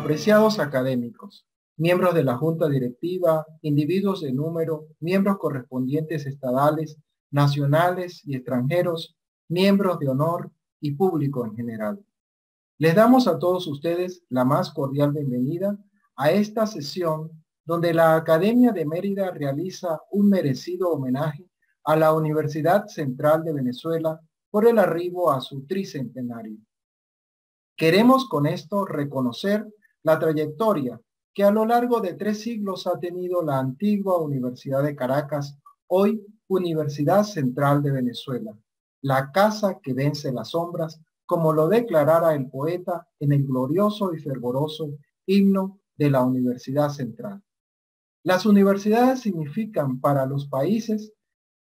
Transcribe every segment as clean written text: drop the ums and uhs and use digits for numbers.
Apreciados académicos, miembros de la Junta Directiva, individuos de número, miembros correspondientes estadales, nacionales y extranjeros, miembros de honor y público en general. Les damos a todos ustedes la más cordial bienvenida a esta sesión donde la Academia de Mérida realiza un merecido homenaje a la Universidad Central de Venezuela por el arribo a su tricentenario. Queremos con esto reconocer la trayectoria que a lo largo de 3 siglos ha tenido la antigua Universidad de Caracas, hoy Universidad Central de Venezuela, la casa que vence las sombras, como lo declarara el poeta en el glorioso y fervoroso himno de la Universidad Central. Las universidades significan para los países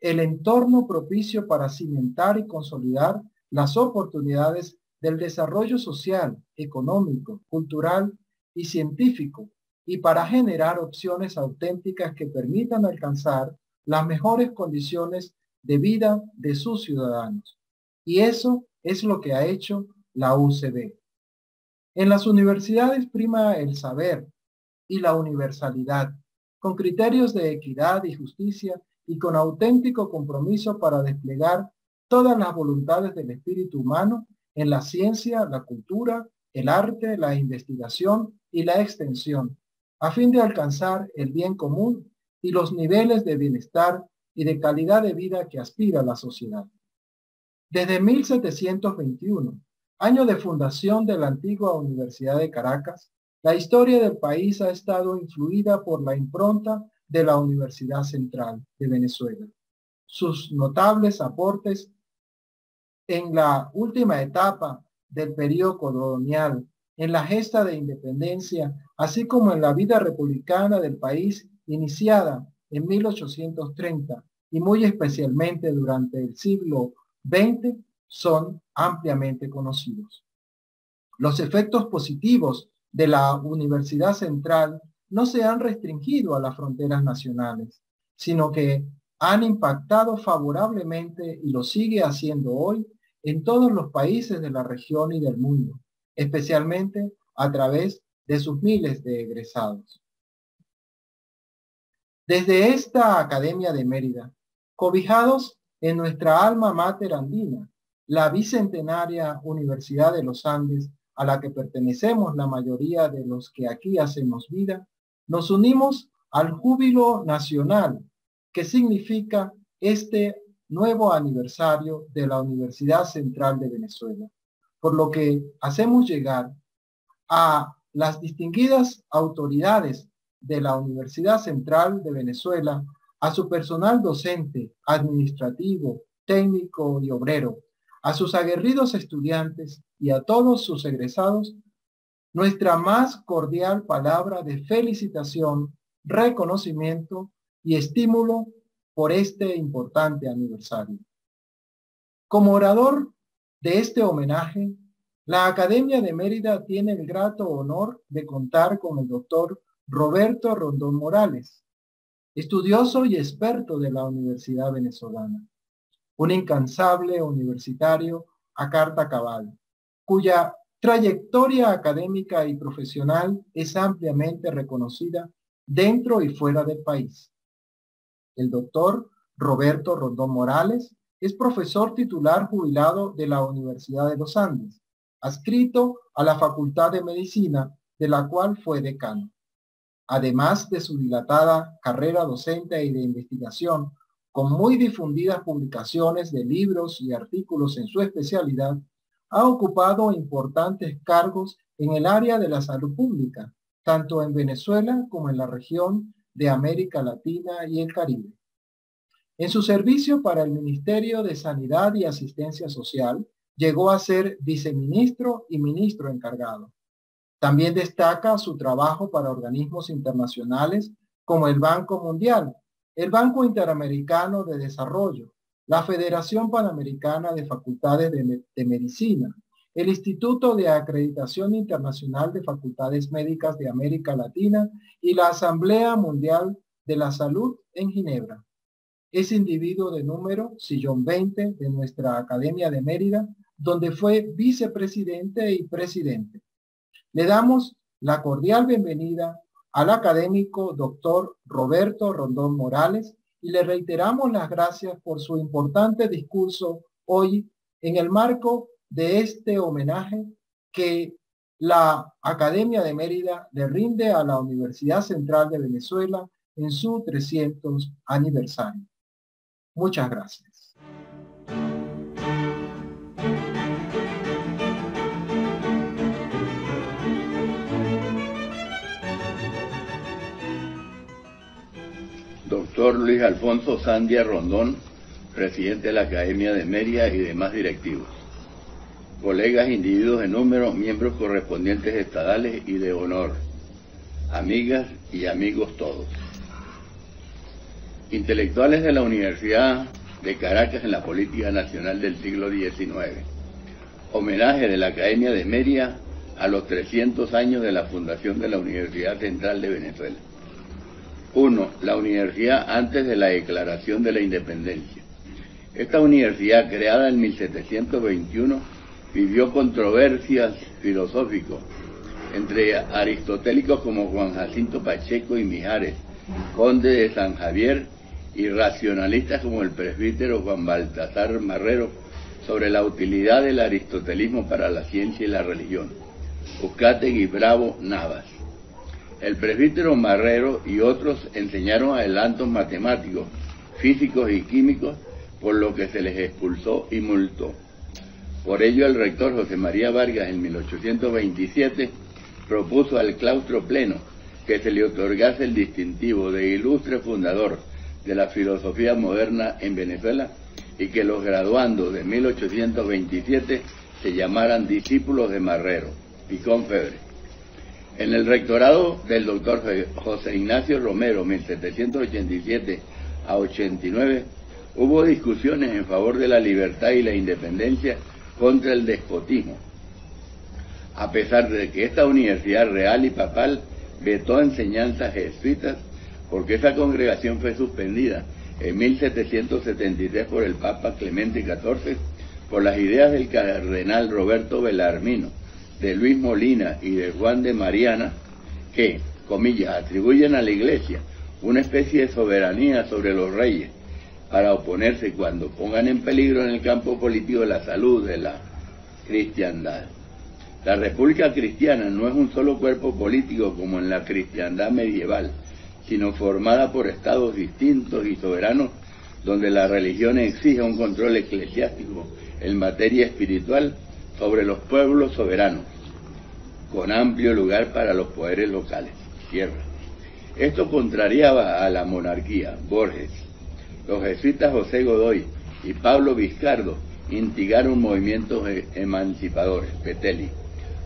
el entorno propicio para cimentar y consolidar las oportunidades del desarrollo social, económico, cultural y científico, y para generar opciones auténticas que permitan alcanzar las mejores condiciones de vida de sus ciudadanos. Y eso es lo que ha hecho la UCB. En las universidades prima el saber y la universalidad, con criterios de equidad y justicia y con auténtico compromiso para desplegar todas las voluntades del espíritu humano en la ciencia, la cultura, el arte, la investigación y la extensión, a fin de alcanzar el bien común y los niveles de bienestar y de calidad de vida que aspira la sociedad. Desde 1721, año de fundación de la antigua Universidad de Caracas, la historia del país ha estado influida por la impronta de la Universidad Central de Venezuela. Sus notables aportes en la última etapa del periodo colonial, en la gesta de independencia, así como en la vida republicana del país iniciada en 1830 y muy especialmente durante el siglo XX, son ampliamente conocidos. Los efectos positivos de la Universidad Central no se han restringido a las fronteras nacionales, sino que han impactado favorablemente y lo sigue haciendo hoy en todos los países de la región y del mundo, especialmente a través de sus miles de egresados. Desde esta Academia de Mérida, cobijados en nuestra alma mater andina, la bicentenaria Universidad de los Andes, a la que pertenecemos la mayoría de los que aquí hacemos vida, nos unimos al júbilo nacional que significa este nuevo aniversario de la Universidad Central de Venezuela, por lo que hacemos llegar a las distinguidas autoridades de la Universidad Central de Venezuela, a su personal docente, administrativo, técnico y obrero, a sus aguerridos estudiantes y a todos sus egresados, nuestra más cordial palabra de felicitación, reconocimiento y estímulo por este importante aniversario. Como orador de este homenaje, la Academia de Mérida tiene el grato honor de contar con el doctor Roberto Rondón Morales, estudioso y experto de la Universidad Venezolana, un incansable universitario a carta cabal, cuya trayectoria académica y profesional es ampliamente reconocida dentro y fuera del país. El doctor Roberto Rondón Morales es profesor titular jubilado de la Universidad de los Andes, adscrito a la Facultad de Medicina, de la cual fue decano. Además de su dilatada carrera docente y de investigación, con muy difundidas publicaciones de libros y artículos en su especialidad, ha ocupado importantes cargos en el área de la salud pública, tanto en Venezuela como en la región de América Latina y el Caribe. En su servicio para el Ministerio de Sanidad y Asistencia Social, llegó a ser viceministro y ministro encargado. También destaca su trabajo para organismos internacionales como el Banco Mundial, el Banco Interamericano de Desarrollo, la Federación Panamericana de Facultades de Medicina, el Instituto de Acreditación Internacional de Facultades Médicas de América Latina y la Asamblea Mundial de la Salud en Ginebra. Es individuo de número sillón 20 de nuestra Academia de Mérida, donde fue vicepresidente y presidente. Le damos la cordial bienvenida al académico doctor Roberto Rondón Morales y le reiteramos las gracias por su importante discurso hoy en el marco de este homenaje que la Academia de Mérida le rinde a la Universidad Central de Venezuela en su 300 aniversario. Muchas gracias. Doctor Luis Alfonso Sandia Rondón, presidente de la Academia de Mérida y demás directivos. Colegas, individuos en número, miembros correspondientes estadales y de honor. Amigas y amigos todos. Intelectuales de la Universidad de Caracas en la política nacional del siglo XIX. Homenaje de la Academia de Mérida a los 300 años de la fundación de la Universidad Central de Venezuela. 1. La universidad antes de la declaración de la independencia. Esta universidad, creada en 1721, vivió controversias filosóficas entre aristotélicos como Juan Jacinto Pacheco y Mijares, conde de San Javier, y racionalistas como el presbítero Juan Baltasar Marrero, sobre la utilidad del aristotelismo para la ciencia y la religión. Uzcategui, Bravo, Navas. El presbítero Marrero y otros enseñaron adelantos matemáticos, físicos y químicos, por lo que se les expulsó y multó. Por ello el rector José María Vargas en 1827 propuso al claustro pleno que se le otorgase el distintivo de ilustre fundador de la filosofía moderna en Venezuela y que los graduandos de 1827 se llamaran discípulos de Marrero, Picón Febre. En el rectorado del doctor José Ignacio Romero, 1787 a 89, hubo discusiones en favor de la libertad y la independencia contra el despotismo, a pesar de que esta universidad real y papal vetó enseñanzas jesuitas, porque esa congregación fue suspendida en 1773 por el Papa Clemente XIV por las ideas del cardenal Roberto Belarmino, de Luis Molina y de Juan de Mariana, que, comillas, atribuyen a la Iglesia una especie de soberanía sobre los reyes para oponerse cuando pongan en peligro en el campo político la salud de la cristiandad. La República Cristiana no es un solo cuerpo político como en la cristiandad medieval, sino formada por estados distintos y soberanos donde la religión exige un control eclesiástico en materia espiritual sobre los pueblos soberanos, con amplio lugar para los poderes locales. Cierra. Esto contrariaba a la monarquía. Borges. Los jesuitas José Godoy y Pablo Vizcardo instigaron movimientos emancipadores. Petelli.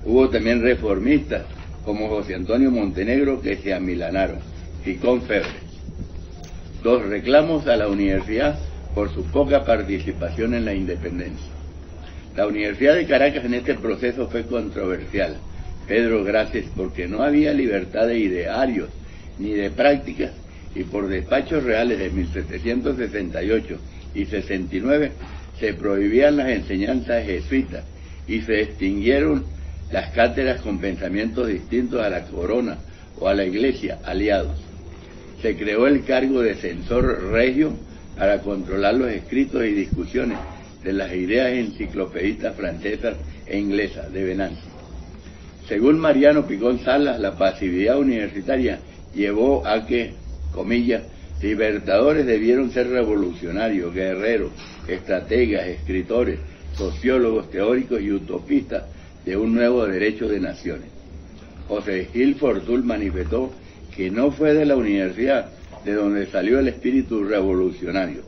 Hubo también reformistas como José Antonio Montenegro que se amilanaron. Picón Febre. 2. Reclamos a la universidad por su poca participación en la independencia. La Universidad de Caracas en este proceso fue controversial. Pedro Gracias, porque no había libertad de idearios ni de prácticas, y por despachos reales de 1768 y 69 se prohibían las enseñanzas jesuitas y se extinguieron las cátedras con pensamientos distintos a la corona o a la iglesia, aliados. Se creó el cargo de censor regio para controlar los escritos y discusiones de las ideas enciclopedistas francesas e inglesas de Venancio. Según Mariano Picón Salas, la pasividad universitaria llevó a que, comillas, libertadores debieron ser revolucionarios, guerreros, estrategas, escritores, sociólogos, teóricos y utopistas de un nuevo derecho de naciones. José Gil Fortul manifestó que no fue de la universidad de donde salió el espíritu revolucionario,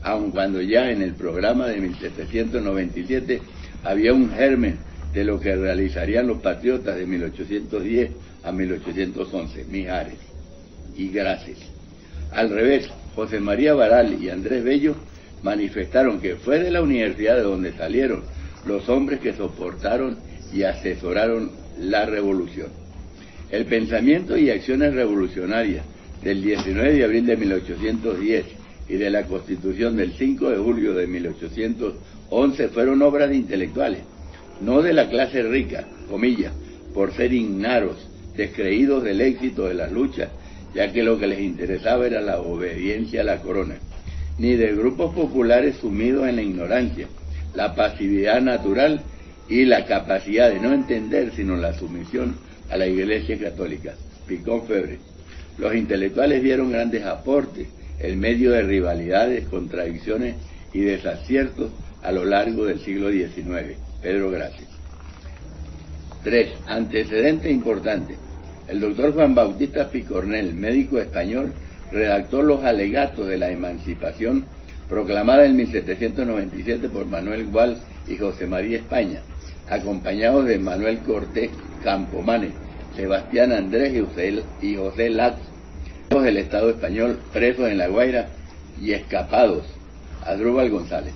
aun cuando ya en el programa de 1797 había un germen de lo que realizarían los patriotas de 1810 a 1811, Mijares y Gracias. Al revés, José María Baral y Andrés Bello manifestaron que fue de la universidad de donde salieron los hombres que soportaron y asesoraron la revolución. El pensamiento y acciones revolucionarias del 19 de abril de 1810 y de la Constitución del 5 de julio de 1811 fueron obras de intelectuales, no de la clase rica, comillas, por ser ignaros descreídos del éxito de las luchas, ya que lo que les interesaba era la obediencia a la corona, ni de grupos populares sumidos en la ignorancia, la pasividad natural y la capacidad de no entender sino la sumisión a la Iglesia Católica. Picón Febre. Los intelectuales dieron grandes aportes en medio de rivalidades, contradicciones y desaciertos a lo largo del siglo XIX. Pedro Gracia. 3. Antecedente importante. El doctor Juan Bautista Picornell, médico español, redactó los alegatos de la emancipación proclamada en 1797 por Manuel Gual y José María España, acompañados de Manuel Cortés Campomanes, Sebastián Andrés y José Laz, del Estado español, presos en La Guaira y escapados, Adrúbal González.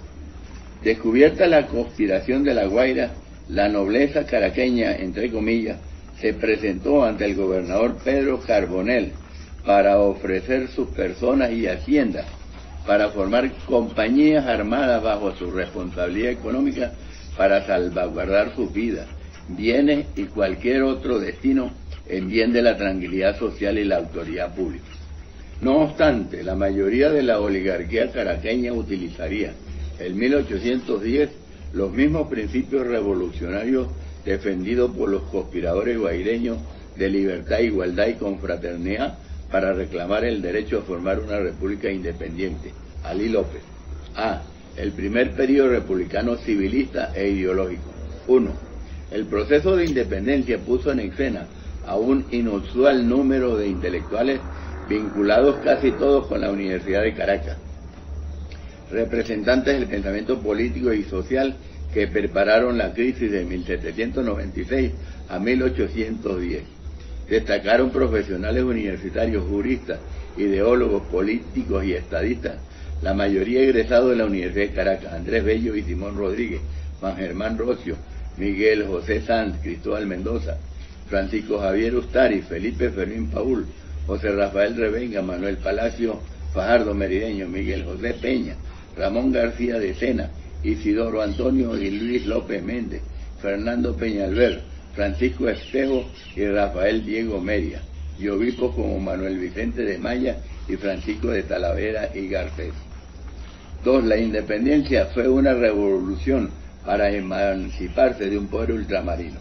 Descubierta la conspiración de La Guaira, la nobleza caraqueña, entre comillas, se presentó ante el gobernador Pedro Carbonell para ofrecer sus personas y haciendas para formar compañías armadas bajo su responsabilidad económica para salvaguardar sus vidas, bienes y cualquier otro destino en bien de la tranquilidad social y la autoridad pública. No obstante, la mayoría de la oligarquía caraqueña utilizaría en 1810 los mismos principios revolucionarios defendidos por los conspiradores guaireños de libertad, igualdad y confraternidad para reclamar el derecho a formar una república independiente. Alí López. A. El primer periodo republicano civilista e ideológico. 1. El proceso de independencia puso en escena a un inusual número de intelectuales vinculados casi todos con la Universidad de Caracas, representantes del pensamiento político y social que prepararon la crisis de 1796 a 1810. Destacaron profesionales universitarios, juristas, ideólogos, políticos y estadistas, la mayoría egresados de la Universidad de Caracas: Andrés Bello y Simón Rodríguez, Juan Germán Rocio, Miguel José Sanz, Cristóbal Mendoza, Francisco Javier Ustari, Felipe Fermín Paul, José Rafael Revenga, Manuel Palacio Fajardo Merideño, Miguel José Peña, Ramón García de Sena, Isidoro Antonio y Luis López Méndez, Fernando Peñalver, Francisco Espejo y Rafael Diego Meria, y obispos como Manuel Vicente de Maya y Francisco de Talavera y Garcés. 2. La independencia fue una revolución para emanciparse de un poder ultramarino.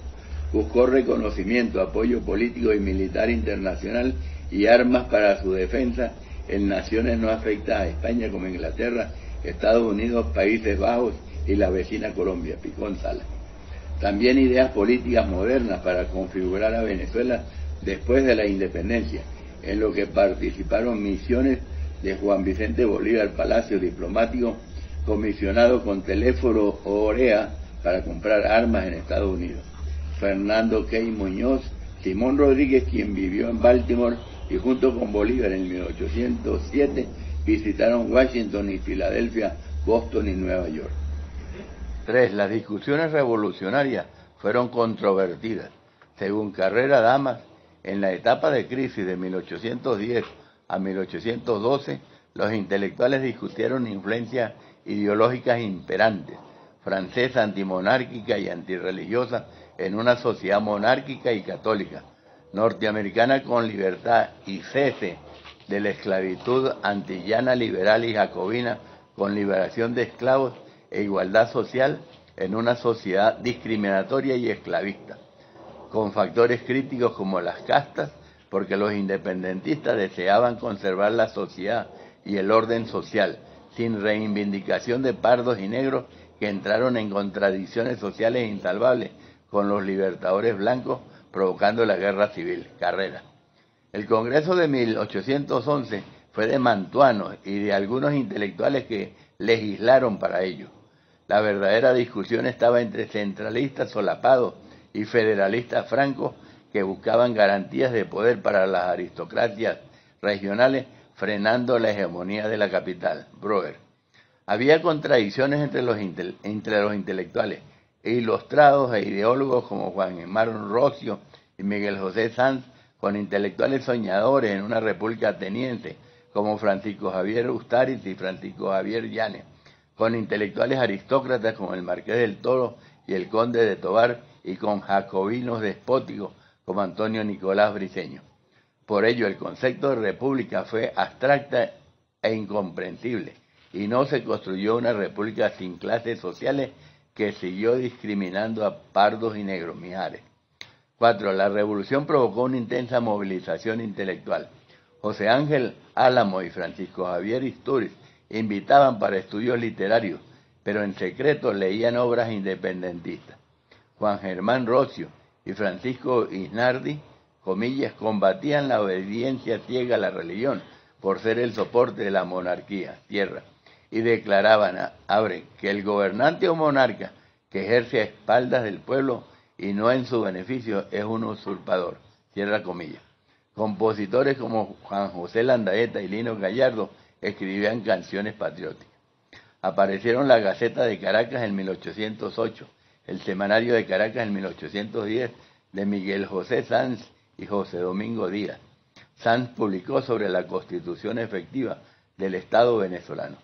Buscó reconocimiento, apoyo político y militar internacional y armas para su defensa en naciones no afectadas a España como Inglaterra, Estados Unidos, Países Bajos y la vecina Colombia. Picón Sala. También ideas políticas modernas para configurar a Venezuela después de la independencia, en lo que participaron misiones de Juan Vicente Bolívar, Palacio Diplomático, comisionado con teléfono Orea para comprar armas en Estados Unidos. Fernando Key Muñoz, Simón Rodríguez, quien vivió en Baltimore y junto con Bolívar en 1807 visitaron Washington y Filadelfia, Boston y Nueva York. 3. Las discusiones revolucionarias fueron controvertidas. Según Carrera Damas, en la etapa de crisis de 1810 a 1812, los intelectuales discutieron influencias ideológicas imperantes, francesa, antimonárquica y antirreligiosa en una sociedad monárquica y católica, norteamericana con libertad y cese de la esclavitud, antillana, liberal y jacobina con liberación de esclavos e igualdad social en una sociedad discriminatoria y esclavista, con factores críticos como las castas, porque los independentistas deseaban conservar la sociedad y el orden social, sin reivindicación de pardos y negros que entraron en contradicciones sociales insalvables con los libertadores blancos, provocando la guerra civil. Carrera. El Congreso de 1811 fue de mantuanos y de algunos intelectuales que legislaron para ello. La verdadera discusión estaba entre centralistas solapados y federalistas francos que buscaban garantías de poder para las aristocracias regionales, frenando la hegemonía de la capital. Broer. Había contradicciones entre los intelectuales, ilustrados e ideólogos como Juan Germán Rocio y Miguel José Sanz, con intelectuales soñadores en una república ateniense como Francisco Javier Ustaritz y Francisco Javier Llanes, con intelectuales aristócratas como el Marqués del Toro y el Conde de Tovar, y con jacobinos despóticos como Antonio Nicolás Briceño. Por ello, el concepto de república fue abstracta e incomprensible, y no se construyó una república sin clases sociales que siguió discriminando a pardos y negros. Mijares. 4. La revolución provocó una intensa movilización intelectual. José Ángel Álamo y Francisco Javier Istúriz invitaban para estudios literarios, pero en secreto leían obras independentistas. Juan Germán Rocio y Francisco Isnardi, comillas, combatían la obediencia ciega a la religión por ser el soporte de la monarquía, tierra, y declaraban, que el gobernante o monarca que ejerce a espaldas del pueblo y no en su beneficio es un usurpador, cierra comillas. Compositores como Juan José Landaeta y Lino Gallardo escribían canciones patrióticas. Aparecieron la Gaceta de Caracas en 1808, el Semanario de Caracas en 1810, de Miguel José Sanz y José Domingo Díaz. Sanz publicó sobre la Constitución efectiva del Estado venezolano.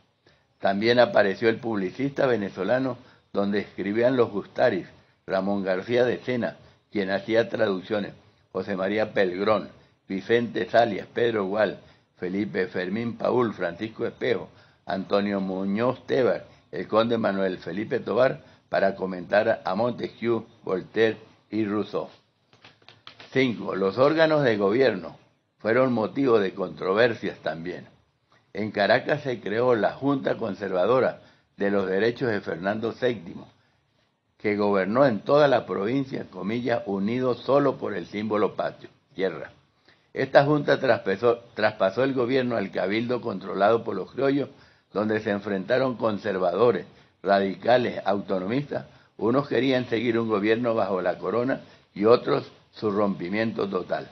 También apareció el Publicista venezolano, donde escribían los Gustaris, Ramón García de Sena, quien hacía traducciones, José María Pelgrón, Vicente Salias, Pedro Gual, Felipe Fermín Paúl, Francisco Espejo, Antonio Muñoz Tebar, el conde Manuel Felipe Tobar, para comentar a Montesquieu, Voltaire y Rousseau. 5. Los órganos de gobierno fueron motivo de controversias también. En Caracas se creó la Junta Conservadora de los Derechos de Fernando VII, que gobernó en toda la provincia, comillas, unido solo por el símbolo patrio, tierra. Esta junta traspasó el gobierno al cabildo controlado por los criollos, donde se enfrentaron conservadores, radicales, autonomistas. Unos querían seguir un gobierno bajo la corona y otros su rompimiento total.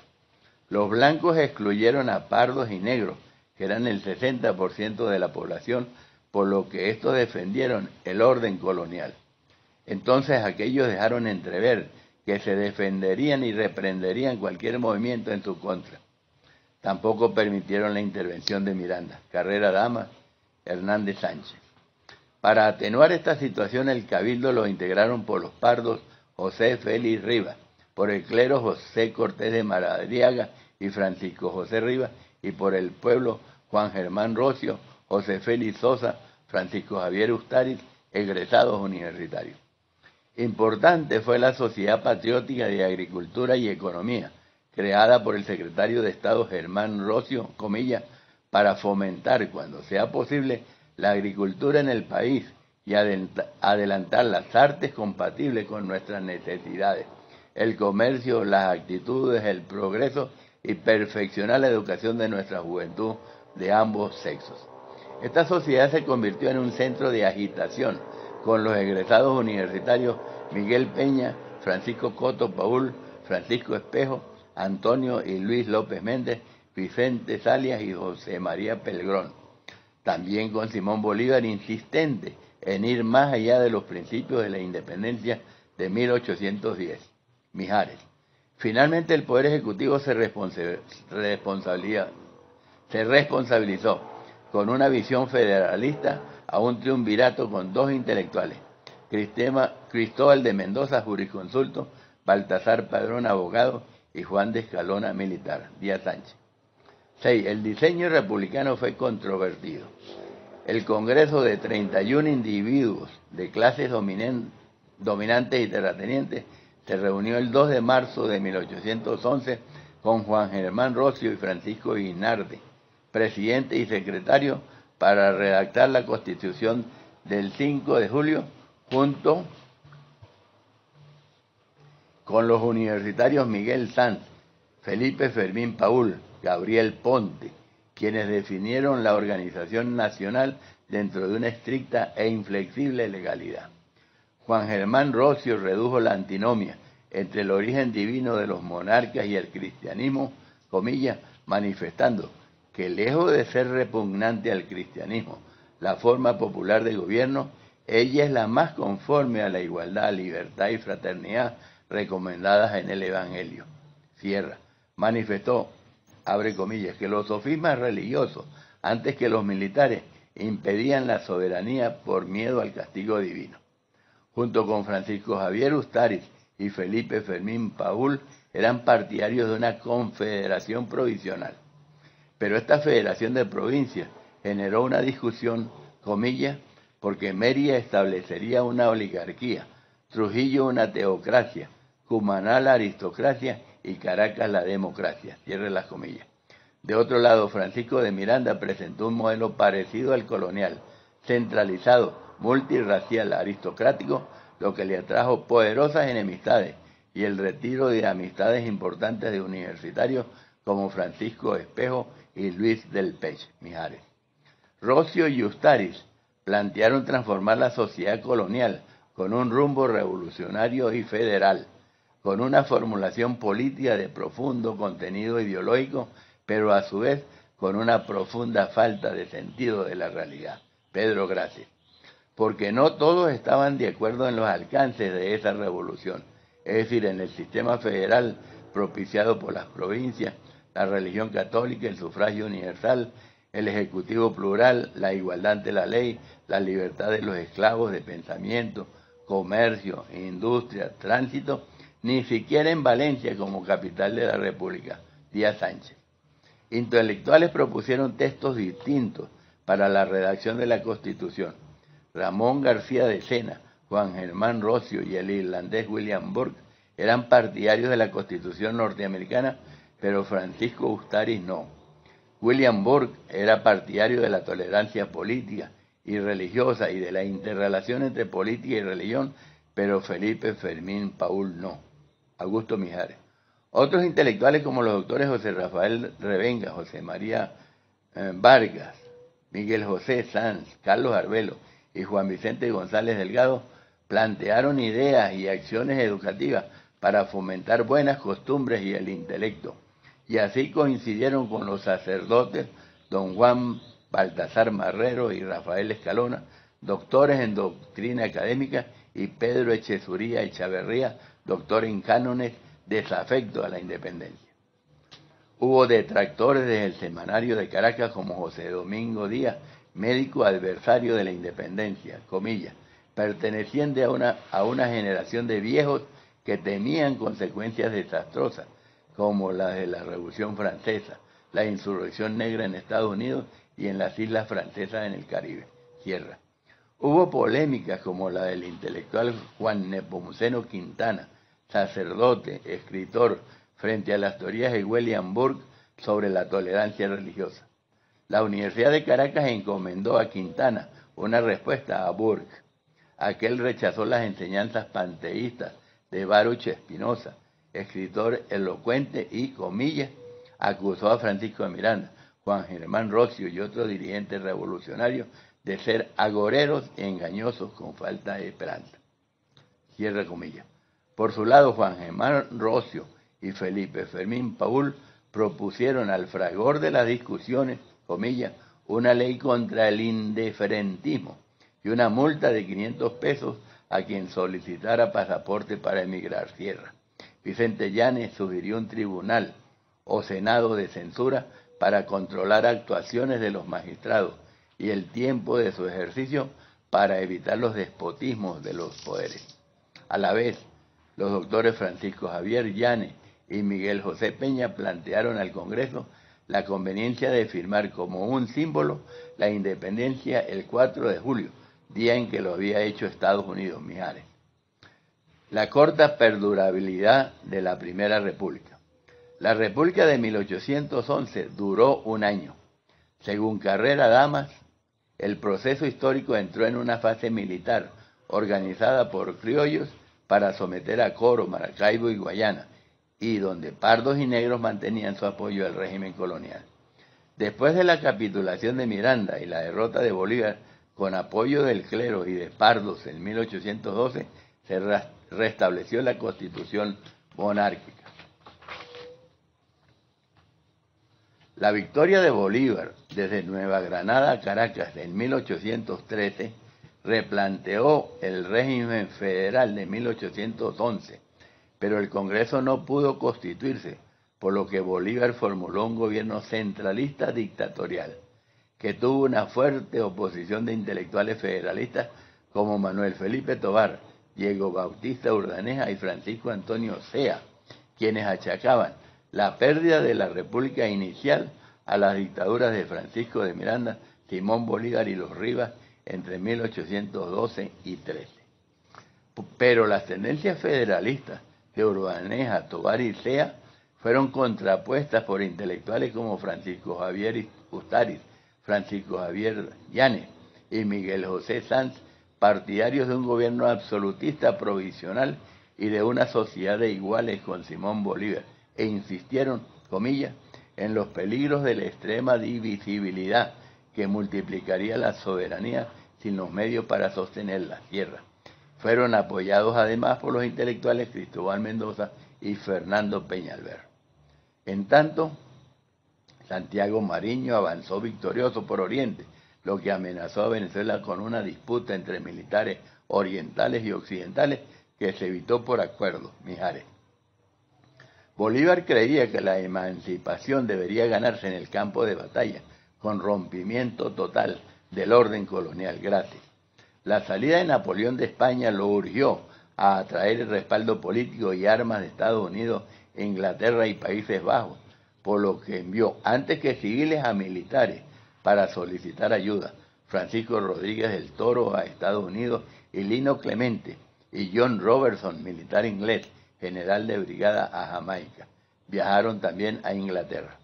Los blancos excluyeron a pardos y negros, que eran el 60% de la población, por lo que estos defendieron el orden colonial. Entonces aquellos dejaron entrever que se defenderían y reprenderían cualquier movimiento en su contra. Tampoco permitieron la intervención de Miranda, Carrera Dama, Hernández Sánchez. Para atenuar esta situación, el cabildo lo integraron por los pardos José Félix Rivas, por el clero José Cortés de Madariaga y Francisco José Rivas, y por el pueblo Juan Germán Rocio, José Félix Sosa, Francisco Javier Ustariz, egresados universitarios. Importante fue la Sociedad Patriótica de Agricultura y Economía, creada por el secretario de Estado Germán Rocio, comillas, para fomentar, cuando sea posible, la agricultura en el país y adelantar las artes compatibles con nuestras necesidades, el comercio, las actitudes, el progreso y perfeccionar la educación de nuestra juventud de ambos sexos. Esta sociedad se convirtió en un centro de agitación con los egresados universitarios Miguel Peña, Francisco Coto Paúl, Francisco Espejo, Antonio y Luis López Méndez, Vicente Salias y José María Pelgrón. También con Simón Bolívar, insistente en ir más allá de los principios de la independencia de 1810. Mijares. Finalmente el Poder Ejecutivo se responsabilizó con una visión federalista a un triunvirato con dos intelectuales, Cristóbal de Mendoza, jurisconsulto, Baltasar Padrón, abogado, y Juan de Escalona, militar, Díaz Sánchez. 6. El diseño republicano fue controvertido. El Congreso de 31 individuos de clases dominantes y terratenientes se reunió el 2 de marzo de 1811 con Juan Germán Rocio y Francisco Isnardi, presidente y secretario, para redactar la Constitución del 5 de julio, junto con los universitarios Miguel Sanz, Felipe Fermín Paúl, Gabriel Ponte, quienes definieron la organización nacional dentro de una estricta e inflexible legalidad. Juan Germán Rocio redujo la antinomia entre el origen divino de los monarcas y el cristianismo, comillas, manifestando que lejos de ser repugnante al cristianismo, la forma popular de gobierno, ella es la más conforme a la igualdad, libertad y fraternidad recomendadas en el Evangelio. Cierra. Manifestó, abre comillas, que los sofismas religiosos, antes que los militares, impedían la soberanía por miedo al castigo divino. Junto con Francisco Javier Ustariz y Felipe Fermín Paúl, eran partidarios de una confederación provisional. Pero esta federación de provincias generó una discusión, comillas, porque Mérida establecería una oligarquía, Trujillo una teocracia, Cumaná la aristocracia y Caracas la democracia, cierre las comillas. De otro lado, Francisco de Miranda presentó un modelo parecido al colonial, centralizado, multirracial, aristocrático, lo que le atrajo poderosas enemistades y el retiro de amistades importantes de universitarios como Francisco Espejo y Luis del Pech Mijares. Rocio y Ustaris plantearon transformar la sociedad colonial con un rumbo revolucionario y federal, con una formulación política de profundo contenido ideológico, pero a su vez con una profunda falta de sentido de la realidad. Pedro Gracia. Porque no todos estaban de acuerdo en los alcances de esa revolución, es decir, en el sistema federal propiciado por las provincias, la religión católica, el sufragio universal, el ejecutivo plural, la igualdad ante la ley, la libertad de los esclavos de pensamiento, comercio, industria, tránsito, ni siquiera en Valencia como capital de la República, Díaz Sánchez. Intelectuales propusieron textos distintos para la redacción de la Constitución. Ramón García de Sena, Juan Germán Rocio y el irlandés William Burke eran partidarios de la Constitución norteamericana, pero Francisco Ustaris no. William Burke era partidario de la tolerancia política y religiosa y de la interrelación entre política y religión, pero Felipe Fermín Paúl no. Augusto Mijares. Otros intelectuales como los doctores José Rafael Revenga, José María Vargas, Miguel José Sanz, Carlos Arbelo y Juan Vicente González Delgado plantearon ideas y acciones educativas para fomentar buenas costumbres y el intelecto, y así coincidieron con los sacerdotes don Juan Baltasar Marrero y Rafael Escalona, doctores en doctrina académica, y Pedro Echezuría Echaverría, doctor en cánones, desafecto a la independencia. Hubo detractores desde el Semanario de Caracas como José Domingo Díaz, médico adversario de la independencia, comillas, perteneciente a una generación de viejos que temían consecuencias desastrosas, como las de la Revolución Francesa, la insurrección negra en Estados Unidos y en las islas francesas en el Caribe. Cierra. Hubo polémicas como la del intelectual Juan Nepomuceno Quintana, sacerdote, escritor, frente a las teorías de William Burke sobre la tolerancia religiosa. La Universidad de Caracas encomendó a Quintana una respuesta a Burke. Aquel rechazó las enseñanzas panteístas de Baruch Espinosa, escritor elocuente y, comillas, acusó a Francisco de Miranda, Juan Germán Rocio y otros dirigentes revolucionarios de ser agoreros y engañosos con falta de esperanza. Cierra comillas. Por su lado, Juan Germán Rocio y Felipe Fermín Paúl propusieron al fragor de las discusiones, comillas, una ley contra el indiferentismo y una multa de 500 pesos a quien solicitara pasaporte para emigrar. Cierra. Vicente Llanes sugirió un tribunal o senado de censura para controlar actuaciones de los magistrados y el tiempo de su ejercicio para evitar los despotismos de los poderes. A la vez, los doctores Francisco Javier Llanes y Miguel José Peña plantearon al Congreso la conveniencia de firmar como un símbolo la independencia el 4 de julio, día en que lo había hecho Estados Unidos. Mijares. La corta perdurabilidad de la Primera República. La República de 1811 duró un año. Según Carrera Damas, el proceso histórico entró en una fase militar organizada por criollos para someter a Coro, Maracaibo y Guayana, y donde pardos y negros mantenían su apoyo al régimen colonial. Después de la capitulación de Miranda y la derrota de Bolívar, con apoyo del clero y de pardos en 1812, se restableció la Constitución monárquica. La victoria de Bolívar desde Nueva Granada a Caracas en 1813 replanteó el régimen federal de 1811, pero el Congreso no pudo constituirse, por lo que Bolívar formuló un gobierno centralista dictatorial, que tuvo una fuerte oposición de intelectuales federalistas como Manuel Felipe Tovar, Diego Bautista Urdaneta y Francisco Antonio Sea, quienes achacaban la pérdida de la república inicial a las dictaduras de Francisco de Miranda, Simón Bolívar y los Rivas entre 1812 y 13. Pero las tendencias federalistas de Urbaneja, Tovar y Sea fueron contrapuestas por intelectuales como Francisco Javier Ustariz, Francisco Javier Llanes y Miguel José Sanz, partidarios de un gobierno absolutista provisional y de una sociedad de iguales con Simón Bolívar, e insistieron, comillas, en los peligros de la extrema divisibilidad que multiplicaría la soberanía sin los medios para sostener la tierra. Fueron apoyados además por los intelectuales Cristóbal Mendoza y Fernando Peñalver. En tanto, Santiago Mariño avanzó victorioso por Oriente, lo que amenazó a Venezuela con una disputa entre militares orientales y occidentales que se evitó por acuerdo, Mijares. Bolívar creía que la emancipación debería ganarse en el campo de batalla, con rompimiento total del orden colonial gratis. La salida de Napoleón de España lo urgió a atraer el respaldo político y armas de Estados Unidos, Inglaterra y Países Bajos, por lo que envió antes que civiles a militares para solicitar ayuda. Francisco Rodríguez del Toro a Estados Unidos y Lino Clemente y John Robertson, militar inglés, general de brigada, a Jamaica. Viajaron también a Inglaterra.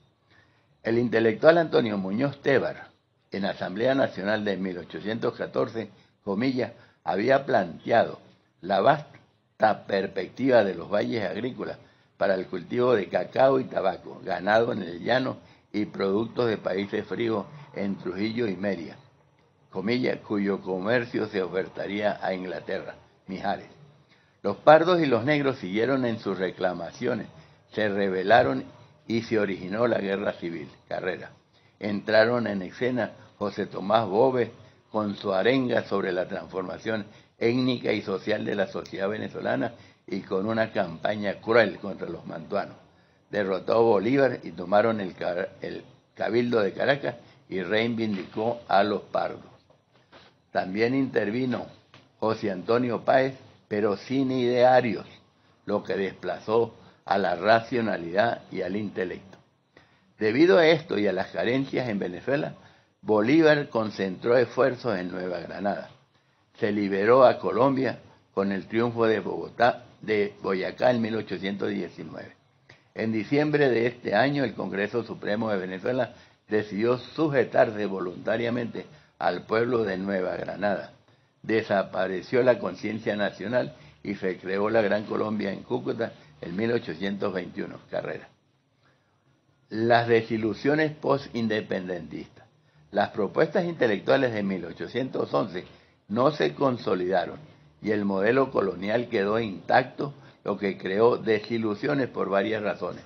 El intelectual Antonio Muñoz Tebar, en Asamblea Nacional de 1814, comillas, había planteado la vasta perspectiva de los valles agrícolas para el cultivo de cacao y tabaco, ganado en el llano y productos de países fríos en Trujillo y Mérida, comillas, cuyo comercio se ofertaría a Inglaterra, Mijares. Los pardos y los negros siguieron en sus reclamaciones, se rebelaron y se originó la guerra civil, Carrera. Entraron en escena José Tomás Bove con su arenga sobre la transformación étnica y social de la sociedad venezolana y con una campaña cruel contra los mantuanos. Derrotó a Bolívar y tomaron el Cabildo de Caracas y reivindicó a los pardos. También intervino José Antonio Páez, pero sin idearios, lo que desplazó a la racionalidad y al intelecto. Debido a esto y a las carencias en Venezuela, Bolívar concentró esfuerzos en Nueva Granada. Se liberó a Colombia con el triunfo de Boyacá en 1819. En diciembre de este año, el Congreso Supremo de Venezuela decidió sujetarse voluntariamente al pueblo de Nueva Granada. Desapareció la conciencia nacional y se creó la Gran Colombia en Cúcuta en 1821, Carrera. Las desilusiones postindependentistas. Las propuestas intelectuales de 1811 no se consolidaron y el modelo colonial quedó intacto, lo que creó desilusiones por varias razones.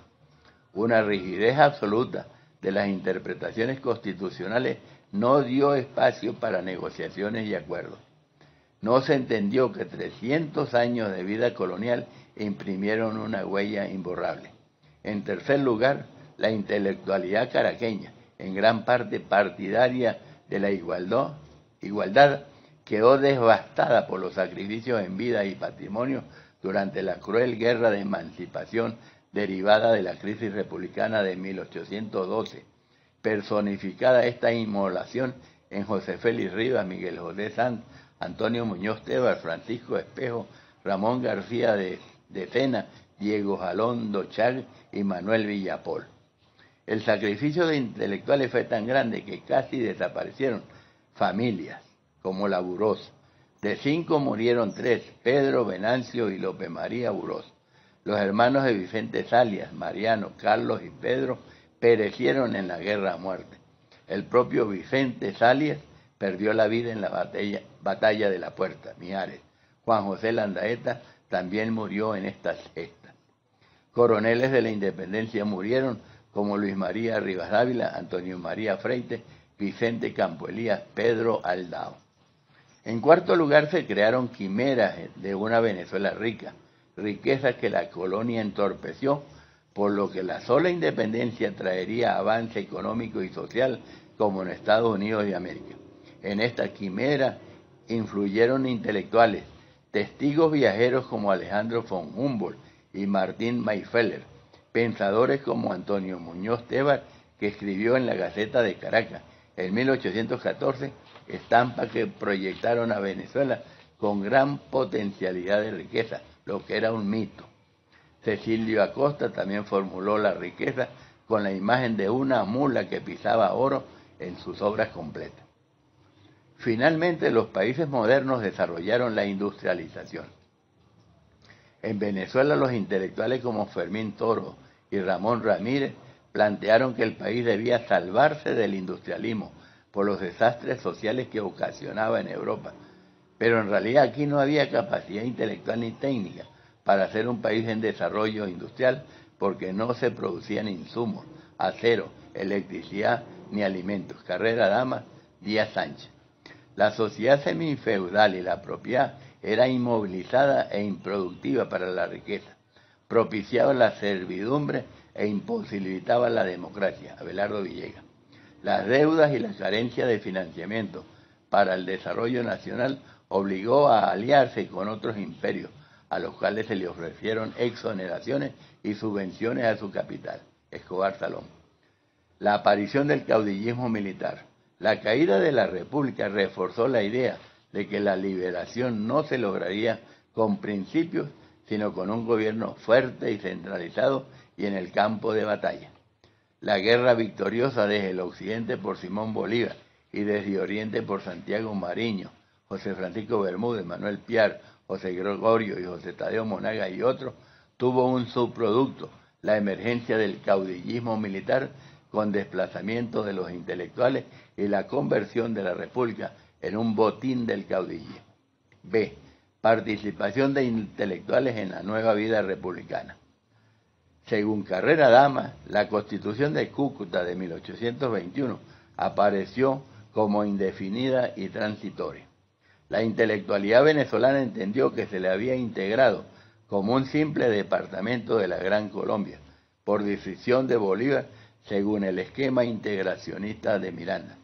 Una rigidez absoluta de las interpretaciones constitucionales no dio espacio para negociaciones y acuerdos. No se entendió que 300 años de vida colonial imprimieron una huella imborrable. En tercer lugar, la intelectualidad caraqueña, en gran parte partidaria de la igualdad, quedó devastada por los sacrificios en vida y patrimonio durante la cruel guerra de emancipación derivada de la crisis republicana de 1812, personificada esta inmolación en José Félix Rivas, Miguel José Sanz, Antonio Muñoz Tebar, Francisco Espejo, Ramón García de Tena, Diego Jalón Dochag y Manuel Villapol. El sacrificio de intelectuales fue tan grande que casi desaparecieron familias como la Burós. De 5 murieron 3, Pedro, Venancio y López María Burós. Los hermanos de Vicente Salias, Mariano, Carlos y Pedro, perecieron en la guerra a muerte. El propio Vicente Salias perdió la vida en la batalla de la Puerta, Mijares. Juan José Landaeta también murió en estas gestas. Coroneles de la independencia murieron como Luis María Rivas Dávila, Antonio María Freite, Vicente Campo Elías, Pedro Aldao. En cuarto lugar, se crearon quimeras de una Venezuela rica, riqueza que la colonia entorpeció, por lo que la sola independencia traería avance económico y social como en Estados Unidos de América. En esta quimera influyeron intelectuales, testigos viajeros como Alejandro von Humboldt y Martín Mayfeller, pensadores como Antonio Muñoz Tebar, que escribió en la Gaceta de Caracas en 1814 estampas que proyectaron a Venezuela con gran potencialidad de riqueza, lo que era un mito. Cecilio Acosta también formuló la riqueza con la imagen de una mula que pisaba oro en sus obras completas. Finalmente, los países modernos desarrollaron la industrialización. En Venezuela, los intelectuales como Fermín Toro y Ramón Ramírez plantearon que el país debía salvarse del industrialismo por los desastres sociales que ocasionaba en Europa. Pero en realidad aquí no había capacidad intelectual ni técnica para ser un país en desarrollo industrial porque no se producían insumos, acero, electricidad ni alimentos. Carrera Damas, Díaz Sánchez. La sociedad semifeudal y la propiedad era inmovilizada e improductiva para la riqueza, propiciaba la servidumbre e imposibilitaba la democracia. Abelardo Villegas. Las deudas y la carencia de financiamiento para el desarrollo nacional obligó a aliarse con otros imperios, a los cuales se le ofrecieron exoneraciones y subvenciones a su capital. Escobar Salón. La aparición del caudillismo militar. La caída de la República reforzó la idea de que la liberación no se lograría con principios, sino con un gobierno fuerte y centralizado y en el campo de batalla. La guerra victoriosa desde el occidente por Simón Bolívar y desde oriente por Santiago Mariño, José Francisco Bermúdez, Manuel Piar, José Gregorio y José Tadeo Monaga y otros, tuvo un subproducto, la emergencia del caudillismo militar con desplazamiento de los intelectuales y la conversión de la República en un botín del caudillismo. B. Participación de intelectuales en la nueva vida republicana. Según Carrera Damas, la Constitución de Cúcuta de 1821 apareció como indefinida y transitoria. La intelectualidad venezolana entendió que se le había integrado como un simple departamento de la Gran Colombia, por decisión de Bolívar, según el esquema integracionista de Miranda,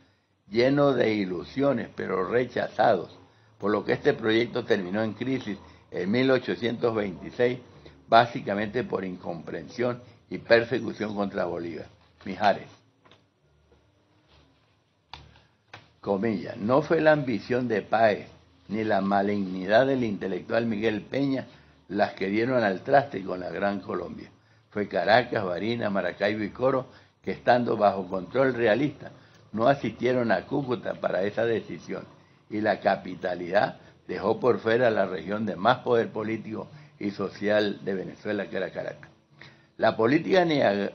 lleno de ilusiones pero rechazados, por lo que este proyecto terminó en crisis en 1826, básicamente por incomprensión y persecución contra Bolívar. Mijares. Comillas, no fue la ambición de Páez ni la malignidad del intelectual Miguel Peña las que dieron al traste con la Gran Colombia. Fue Caracas, Barinas, Maracaibo y Coro que, estando bajo control realista, no asistieron a Cúcuta para esa decisión, y la capitalidad dejó por fuera la región de más poder político y social de Venezuela, que era Caracas. La política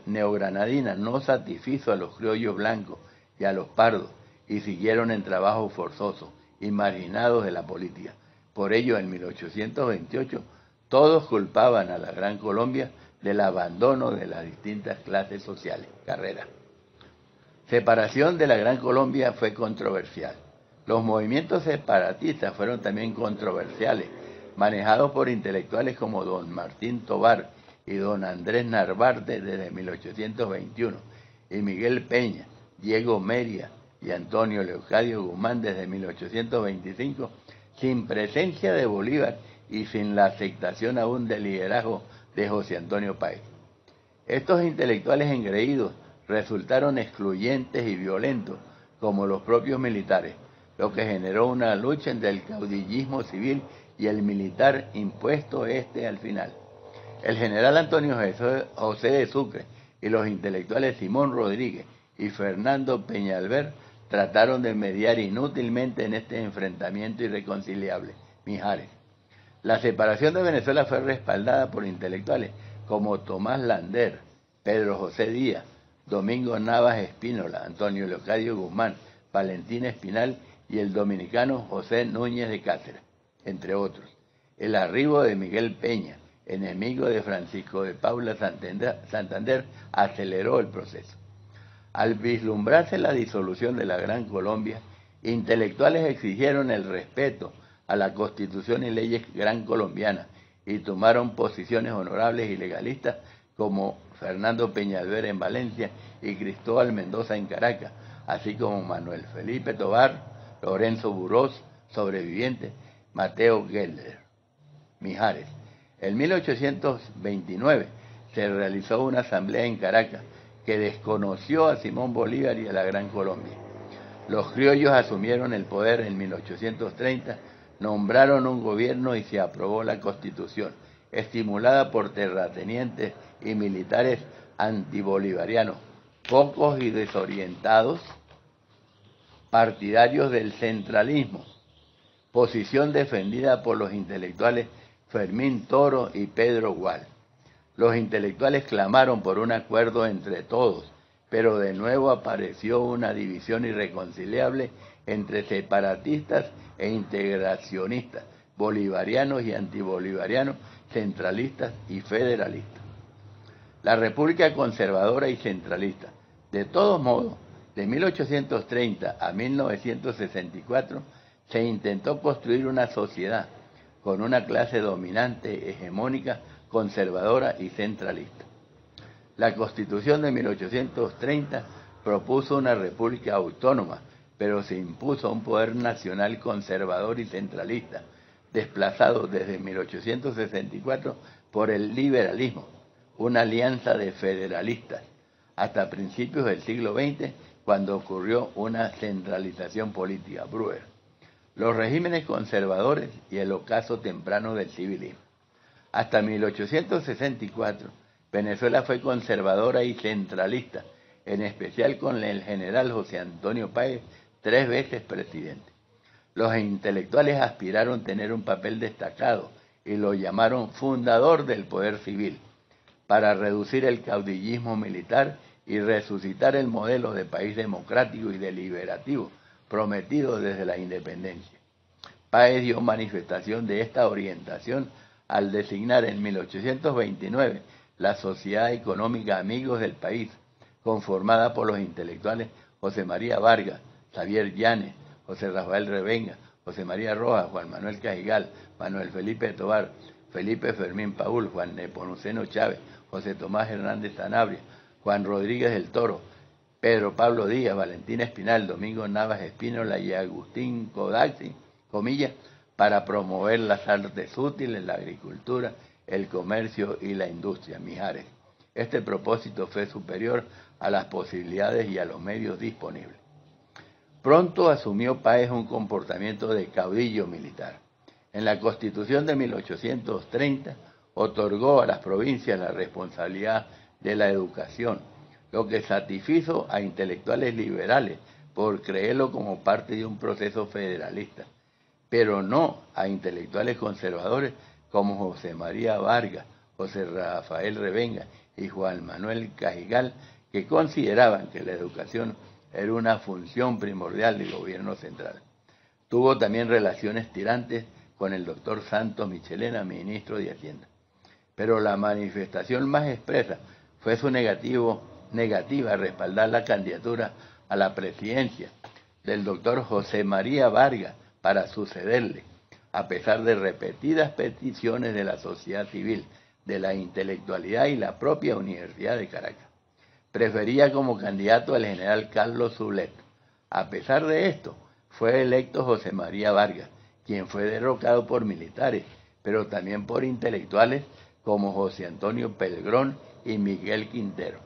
neogranadina no satisfizo a los criollos blancos y a los pardos, y siguieron en trabajo forzoso y marginados de la política. Por ello, en 1828, todos culpaban a la Gran Colombia del abandono de las distintas clases sociales. Carrera. Separación de la Gran Colombia fue controversial. Los movimientos separatistas fueron también controversiales, manejados por intelectuales como don Martín Tobar y don Andrés Narvarte desde 1821, y Miguel Peña, Diego Meria y Antonio Leocadio Guzmán desde 1825, sin presencia de Bolívar y sin la aceptación aún del liderazgo de José Antonio Páez. Estos intelectuales engreídos resultaron excluyentes y violentos, como los propios militares, lo que generó una lucha entre el caudillismo civil y el militar impuesto al final. El general Antonio José de Sucre y los intelectuales Simón Rodríguez y Fernando Peñalver trataron de mediar inútilmente en este enfrentamiento irreconciliable. Mijares. La separación de Venezuela fue respaldada por intelectuales como Tomás Lander, Pedro José Díaz, Domingo Navas Espínola, Antonio Leocadio Guzmán, Valentín Espinal y el dominicano José Núñez de Cáceres, entre otros. El arribo de Miguel Peña, enemigo de Francisco de Paula Santander, aceleró el proceso. Al vislumbrarse la disolución de la Gran Colombia, intelectuales exigieron el respeto a la Constitución y leyes gran colombianas y tomaron posiciones honorables y legalistas como Fernando Peñalver en Valencia y Cristóbal Mendoza en Caracas, así como Manuel Felipe Tobar, Lorenzo Burós, sobreviviente, Mateo Geller. Mijares. En 1829 se realizó una asamblea en Caracas que desconoció a Simón Bolívar y a la Gran Colombia. Los criollos asumieron el poder en 1830, nombraron un gobierno y se aprobó la Constitución, estimulada por terratenientes y militares antibolivarianos, pocos y desorientados, partidarios del centralismo, posición defendida por los intelectuales Fermín Toro y Pedro Gual. Los intelectuales clamaron por un acuerdo entre todos, pero de nuevo apareció una división irreconciliable entre separatistas e integracionistas, bolivarianos y antibolivarianos, centralistas y federalistas. La República conservadora y centralista. De todos modos, de 1830 a 1964 se intentó construir una sociedad con una clase dominante, hegemónica, conservadora y centralista. La Constitución de 1830 propuso una república autónoma, pero se impuso un poder nacional conservador y centralista, desplazado desde 1864 por el liberalismo, una alianza de federalistas, hasta principios del siglo XX, cuando ocurrió una centralización política, Brewer, los regímenes conservadores y el ocaso temprano del civilismo. Hasta 1864, Venezuela fue conservadora y centralista, en especial con el general José Antonio Páez, 3 veces presidente. Los intelectuales aspiraron a tener un papel destacado y lo llamaron fundador del poder civil, para reducir el caudillismo militar y resucitar el modelo de país democrático y deliberativo prometido desde la independencia. Páez dio manifestación de esta orientación al designar en 1829 la Sociedad Económica Amigos del País, conformada por los intelectuales José María Vargas, Xavier Llanes, José Rafael Revenga, José María Rojas, Juan Manuel Cajigal, Manuel Felipe Tovar, Felipe Fermín Paúl, Juan Nepomuceno Chávez, José Tomás Hernández Sanabria, Juan Rodríguez del Toro, Pedro Pablo Díaz, Valentín Espinal, Domingo Navas Espínola y Agustín Codaxi, comillas, para promover las artes útiles, la agricultura, el comercio y la industria, Mijares. Este propósito fue superior a las posibilidades y a los medios disponibles. Pronto asumió Páez un comportamiento de caudillo militar. En la Constitución de 1830 otorgó a las provincias la responsabilidad de la educación, lo que satisfizo a intelectuales liberales por creerlo como parte de un proceso federalista, pero no a intelectuales conservadores como José María Vargas, José Rafael Revenga y Juan Manuel Cajigal, que consideraban que la educación era una función primordial del gobierno central. Tuvo también relaciones tirantes con el doctor Santos Michelena, ministro de Hacienda. Pero la manifestación más expresa fue su negativa a respaldar la candidatura a la presidencia del doctor José María Vargas para sucederle, a pesar de repetidas peticiones de la sociedad civil, de la intelectualidad y la propia Universidad de Caracas. Prefería como candidato al general Carlos Zulet. A pesar de esto, fue electo José María Vargas, quien fue derrocado por militares, pero también por intelectuales como José Antonio Pelgrón y Miguel Quintero.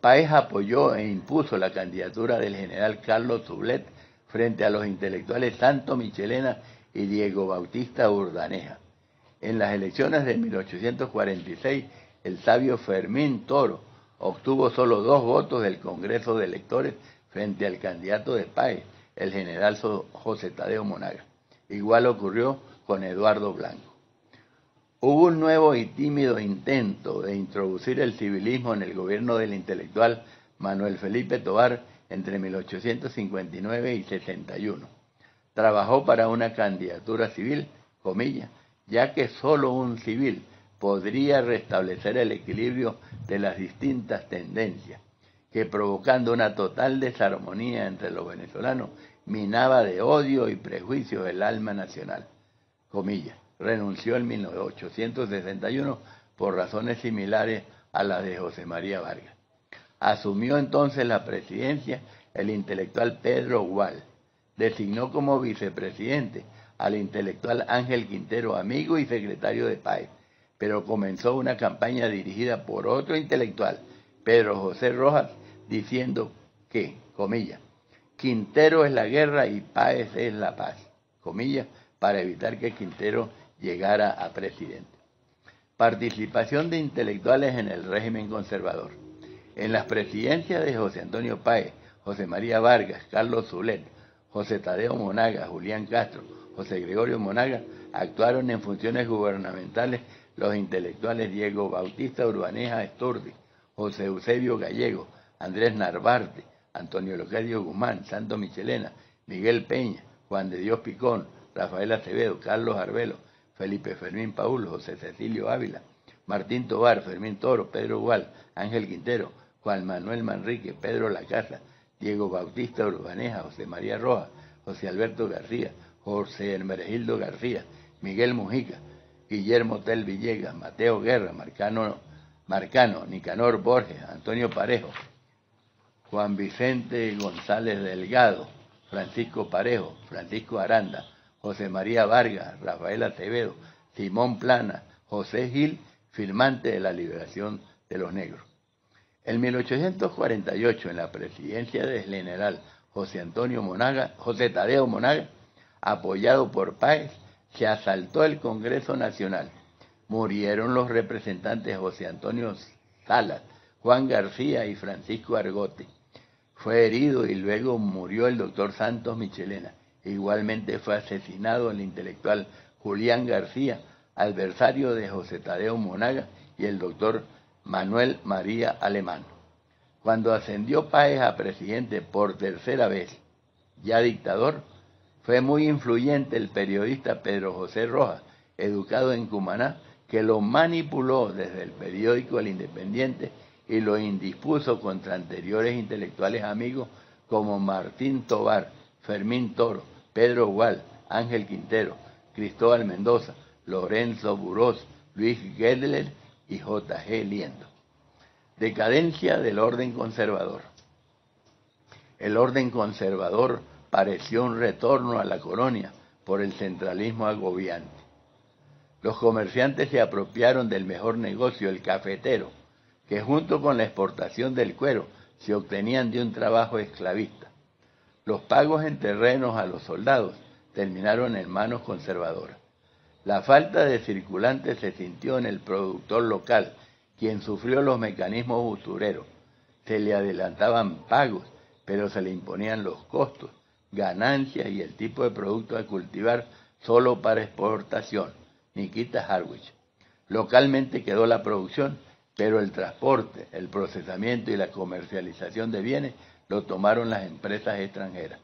Páez apoyó e impuso la candidatura del general Carlos Zulet frente a los intelectuales Santos Michelena y Diego Bautista Urdaneta. En las elecciones de 1846, el sabio Fermín Toro obtuvo solo 2 votos del Congreso de Electores frente al candidato de Páez, el general José Tadeo Monaga. Igual ocurrió con Eduardo Blanco. Hubo un nuevo y tímido intento de introducir el civilismo en el gobierno del intelectual Manuel Felipe Tovar entre 1859 y 61. Trabajó para una candidatura civil, comillas, ya que solo un civil podría restablecer el equilibrio de las distintas tendencias, que provocando una total desarmonía entre los venezolanos, minaba de odio y prejuicios el alma nacional, comillas. Renunció en 1861 por razones similares a las de José María Vargas. Asumió entonces la presidencia el intelectual Pedro Gual. Designó como vicepresidente al intelectual Ángel Quintero, amigo y secretario de Páez, pero comenzó una campaña dirigida por otro intelectual, Pedro José Rojas, diciendo que, comillas, Quintero es la guerra y Páez es la paz, comillas, para evitar que Quintero llegara a presidente. Participación de intelectuales en el régimen conservador. En las presidencias de José Antonio Páez, José María Vargas, Carlos Zulet, José Tadeo Monaga, Julián Castro, José Gregorio Monaga, actuaron en funciones gubernamentales los intelectuales Diego Bautista Urbaneja Esturdi, José Eusebio Gallego, Andrés Narvarte, Antonio Leocadio Guzmán, Santo Michelena, Miguel Peña, Juan de Dios Picón, Rafael Acevedo, Carlos Arbelo, Felipe Fermín Paúl, José Cecilio Ávila, Martín Tobar, Fermín Toro, Pedro Gual, Ángel Quintero, Juan Manuel Manrique, Pedro Lacasa, Diego Bautista Urbaneja, José María Rojas, José Alberto García, José Hermenegildo García, Miguel Mujica, Guillermo Tel Villegas, Mateo Guerra, Marcano, Nicanor Borges, Antonio Parejo, Juan Vicente González Delgado, Francisco Parejo, Francisco Aranda, José María Vargas, Rafael Acevedo, Simón Plana, José Gil, firmante de la liberación de los negros. En 1848, en la presidencia del general José Tadeo Monaga, apoyado por Páez, se asaltó el Congreso Nacional. Murieron los representantes José Antonio Salas, Juan García y Francisco Argote. Fue herido y luego murió el doctor Santos Michelena. Igualmente fue asesinado el intelectual Julián García, adversario de José Tadeo Monaga y el doctor Manuel María Alemán. Cuando ascendió Páez a presidente por tercera vez, ya dictador, fue muy influyente el periodista Pedro José Rojas, educado en Cumaná, que lo manipuló desde el periódico El Independiente y lo indispuso contra anteriores intelectuales amigos como Martín Tobar, Fermín Toro, Pedro Gual, Ángel Quintero, Cristóbal Mendoza, Lorenzo Burós, Luis Gedler y J.G. Liendo. Decadencia del orden conservador. El orden conservador pareció un retorno a la colonia por el centralismo agobiante. Los comerciantes se apropiaron del mejor negocio, el cafetero, que junto con la exportación del cuero se obtenían de un trabajo esclavista. Los pagos en terrenos a los soldados terminaron en manos conservadoras. La falta de circulantes se sintió en el productor local, quien sufrió los mecanismos usureros. Se le adelantaban pagos, pero se le imponían los costos, ganancias y el tipo de producto a cultivar solo para exportación. Nikita Harwich. Localmente quedó la producción, pero el transporte, el procesamiento y la comercialización de bienes lo tomaron las empresas extranjeras.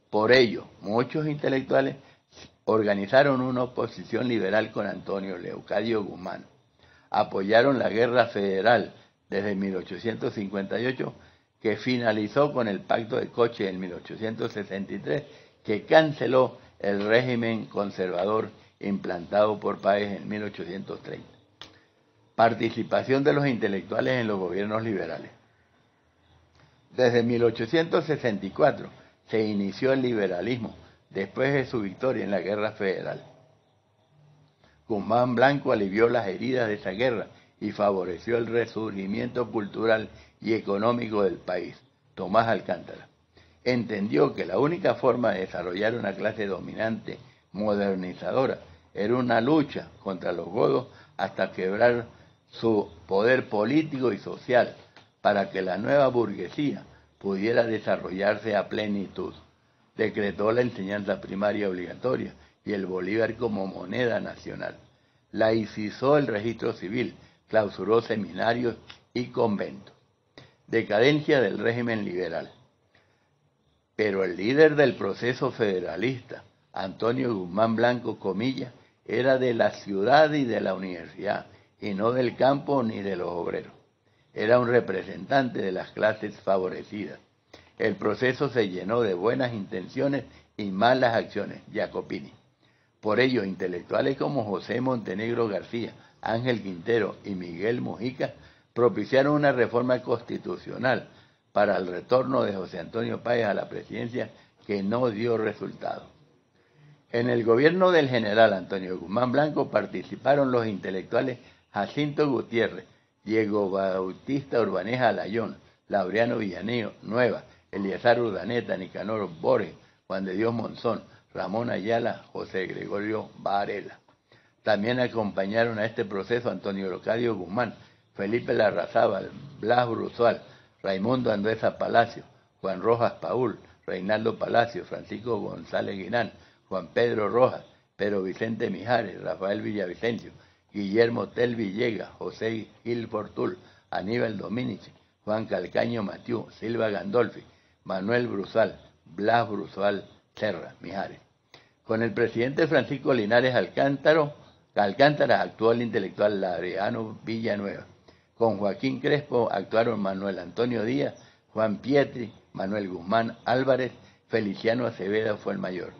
Por ello, muchos intelectuales organizaron una oposición liberal con Antonio Leocadio Guzmán. Apoyaron la Guerra Federal desde 1858, que finalizó con el Pacto de Coche en 1863, que canceló el régimen conservador implantado por Páez en 1830. Participación de los intelectuales en los gobiernos liberales. Desde 1864 se inició el liberalismo, después de su victoria en la Guerra Federal. Guzmán Blanco alivió las heridas de esa guerra y favoreció el resurgimiento cultural y económico del país. Tomás Alcántara entendió que la única forma de desarrollar una clase dominante, modernizadora, era una lucha contra los godos hasta quebrar su poder político y social para que la nueva burguesía pudiera desarrollarse a plenitud. Decretó la enseñanza primaria obligatoria y el bolívar como moneda nacional. Laicizó el registro civil, clausuró seminarios y conventos. Decadencia del régimen liberal. Pero el líder del proceso federalista, Antonio Guzmán Blanco Comilla, era de la ciudad y de la universidad, y no del campo ni de los obreros. Era un representante de las clases favorecidas. El proceso se llenó de buenas intenciones y malas acciones, Jacopini. Por ello, intelectuales como José Montenegro García, Ángel Quintero y Miguel Mujica propiciaron una reforma constitucional para el retorno de José Antonio Páez a la presidencia que no dio resultado. En el gobierno del general Antonio Guzmán Blanco participaron los intelectuales Jacinto Gutiérrez, Diego Bautista Urbaneja Layón, Laureano Villanueva, Eliezer Urdaneta, Nicanor Borges, Juan de Dios Monzón, Ramón Ayala, José Gregorio Varela. También acompañaron a este proceso Antonio Leocadio Guzmán, Felipe Larrazábal, Blas Bruzual, Raimundo Andueza Palacio, Juan Rojas Paul, Reinaldo Palacio, Francisco González Guinán, Juan Pedro Rojas, Pedro Vicente Mijares, Rafael Villavicencio, Guillermo Tel Villegas, José Gil Fortul, Aníbal Domínguez, Juan Calcaño Matiú, Silva Gandolfi, Manuel Bruzual, Blas Bruzual Serra, Mijares. Con el presidente Francisco Linares Alcántara actuó el intelectual Laureano Villanueva. Con Joaquín Crespo actuaron Manuel Antonio Díaz, Juan Pietri, Manuel Guzmán Álvarez, Feliciano Acevedo fue el mayor.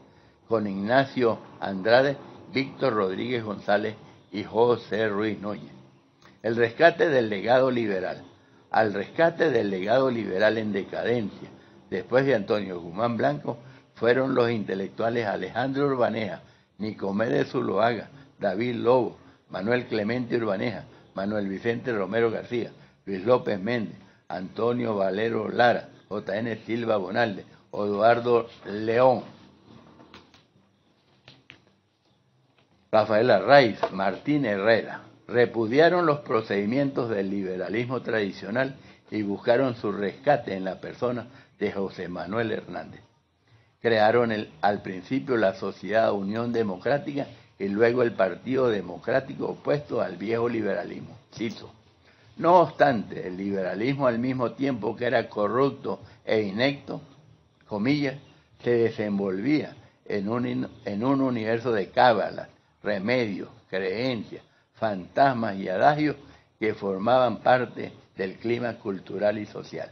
Con Ignacio Andrade, Víctor Rodríguez González y José Ruiz Núñez. El rescate del legado liberal. Al rescate del legado liberal en decadencia, después de Antonio Guzmán Blanco, fueron los intelectuales Alejandro Urbaneja, Nicomedes Zuloaga, David Lobo, Manuel Clemente Urbaneja, Manuel Vicente Romero García, Luis López Méndez, Antonio Valero Lara, J.N. Silva Bonalde, Eduardo León, Rafael Arraiz, Martín Herrera. Repudiaron los procedimientos del liberalismo tradicional y buscaron su rescate en la persona de José Manuel Hernández. Crearon al principio la Sociedad Unión Democrática y luego el Partido Democrático opuesto al viejo liberalismo, CISO. No obstante, el liberalismo al mismo tiempo que era corrupto e inepto, comillas, se desenvolvía en un universo de cábalas, remedios, creencias, fantasmas y adagios que formaban parte del clima cultural y social.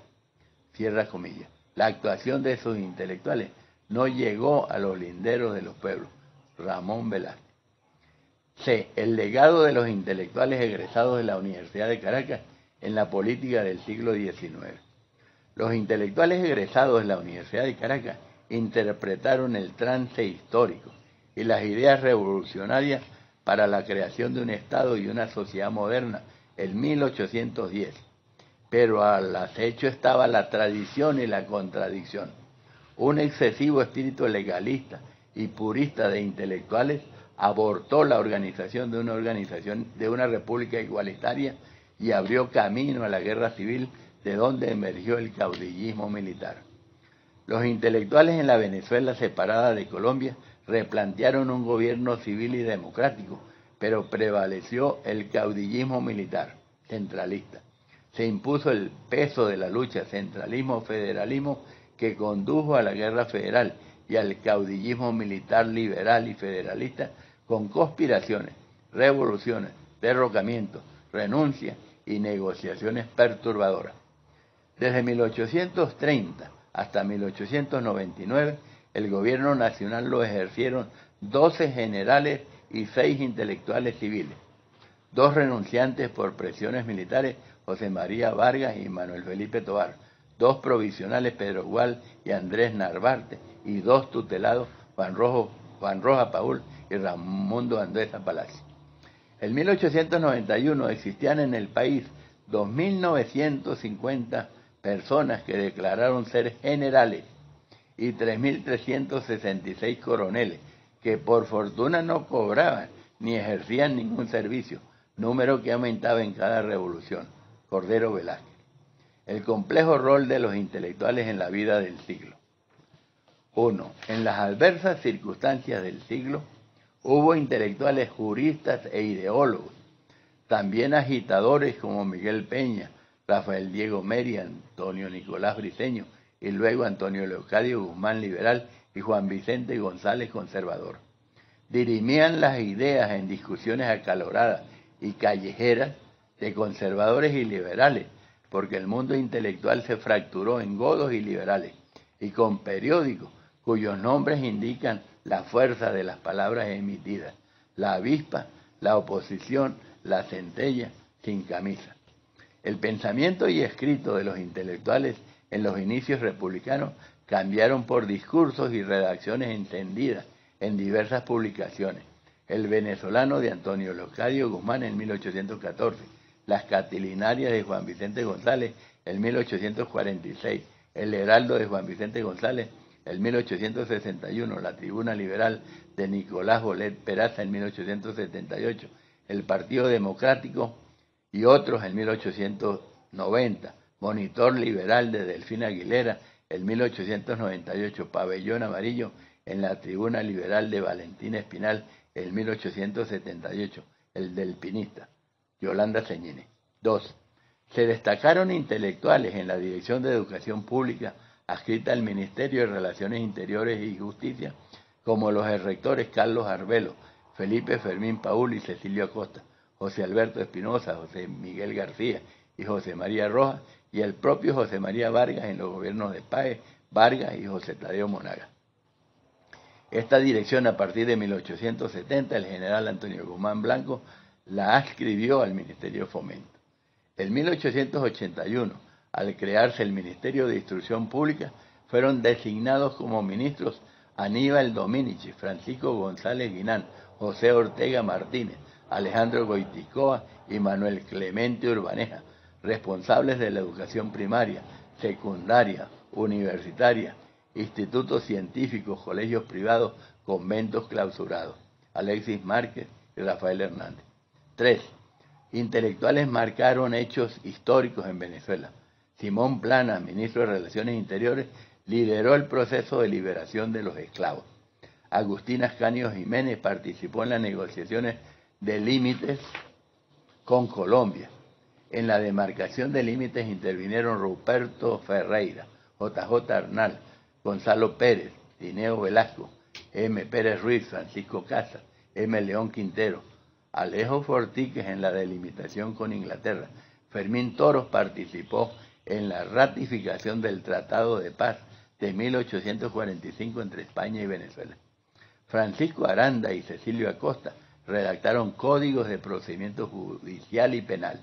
Cierra comillas. La actuación de esos intelectuales no llegó a los linderos de los pueblos. Ramón Velázquez. C. El legado de los intelectuales egresados de la Universidad de Caracas en la política del siglo XIX. Los intelectuales egresados de la Universidad de Caracas interpretaron el trance histórico y las ideas revolucionarias para la creación de un Estado y una sociedad moderna en 1810. Pero al acecho estaba la tradición y la contradicción. Un excesivo espíritu legalista y purista de intelectuales abortó la organización de una república igualitaria y abrió camino a la guerra civil, de donde emergió el caudillismo militar. Los intelectuales en la Venezuela separada de Colombia replantearon un gobierno civil y democrático, pero prevaleció el caudillismo militar, centralista. Se impuso el peso de la lucha centralismo-federalismo que condujo a la guerra federal y al caudillismo militar liberal y federalista con conspiraciones, revoluciones, derrocamientos, renuncias y negociaciones perturbadoras. Desde 1830 hasta 1899, el gobierno nacional lo ejercieron 12 generales y 6 intelectuales civiles. 2 renunciantes por presiones militares, José María Vargas y Manuel Felipe Tovar. 2 provisionales, Pedro Gual y Andrés Narvarte, y 2 tutelados, Juan Rojas Paul y Raimundo Andueza Palacio. En 1891 existían en el país 2.950 personas que declararon ser generales y 3.366 coroneles, que por fortuna no cobraban ni ejercían ningún servicio, número que aumentaba en cada revolución. Cordero Velázquez. El complejo rol de los intelectuales en la vida del siglo. 1. En las adversas circunstancias del siglo, hubo intelectuales juristas e ideólogos, también agitadores como Miguel Peña, Rafael Diego Meri, Antonio Nicolás Briceño, y luego Antonio Leocadio Guzmán liberal y Juan Vicente González conservador. Dirimían las ideas en discusiones acaloradas y callejeras de conservadores y liberales, porque el mundo intelectual se fracturó en godos y liberales, y con periódicos cuyos nombres indican la fuerza de las palabras emitidas: la avispa, la oposición, la centella, sin camisa. El pensamiento y escrito de los intelectuales en los inicios republicanos cambiaron por discursos y redacciones encendidas en diversas publicaciones. El venezolano de Antonio Leocadio Guzmán en 1814, Las Catilinarias de Juan Vicente González en 1846, El Heraldo de Juan Vicente González en 1861, La Tribuna Liberal de Nicolás Bolet Peraza en 1878, El Partido Democrático y otros en 1890, Monitor Liberal de Delfín Aguilera en 1898, Pabellón Amarillo en la Tribuna Liberal de Valentín Espinal en 1878, El Delfinista, Yolanda Ceñines. 2. Se destacaron intelectuales en la Dirección de Educación Pública adscrita al Ministerio de Relaciones Interiores y Justicia, como los rectores Carlos Arbelo, Felipe Fermín Paul y Cecilio Acosta, José Alberto Espinosa, José Miguel García y José María Rojas, y el propio José María Vargas en los gobiernos de Páez, Vargas y José Tadeo Monagas. Esta dirección, a partir de 1870, el general Antonio Guzmán Blanco la adscribió al Ministerio de Fomento. En 1881, al crearse el Ministerio de Instrucción Pública, fueron designados como ministros Aníbal Dominici, Francisco González Guinán, José Ortega Martínez, Alejandro Goiticoa y Manuel Clemente Urbaneja, responsables de la educación primaria, secundaria, universitaria, institutos científicos, colegios privados, conventos clausurados. Alexis Márquez y Rafael Hernández. 3. Intelectuales marcaron hechos históricos en Venezuela. Simón Plana, ministro de Relaciones Interiores, lideró el proceso de liberación de los esclavos. Agustín Ascanio Jiménez participó en las negociaciones de límites con Colombia. En la demarcación de límites intervinieron Ruperto Ferreira, JJ Arnal, Gonzalo Pérez, Dineo Velasco, M. Pérez Ruiz, Francisco Casas, M. León Quintero, Alejo Fortíquez en la delimitación con Inglaterra. Fermín Toros participó en la ratificación del Tratado de Paz de 1845 entre España y Venezuela. Francisco Aranda y Cecilio Acosta redactaron códigos de procedimiento judicial y penal.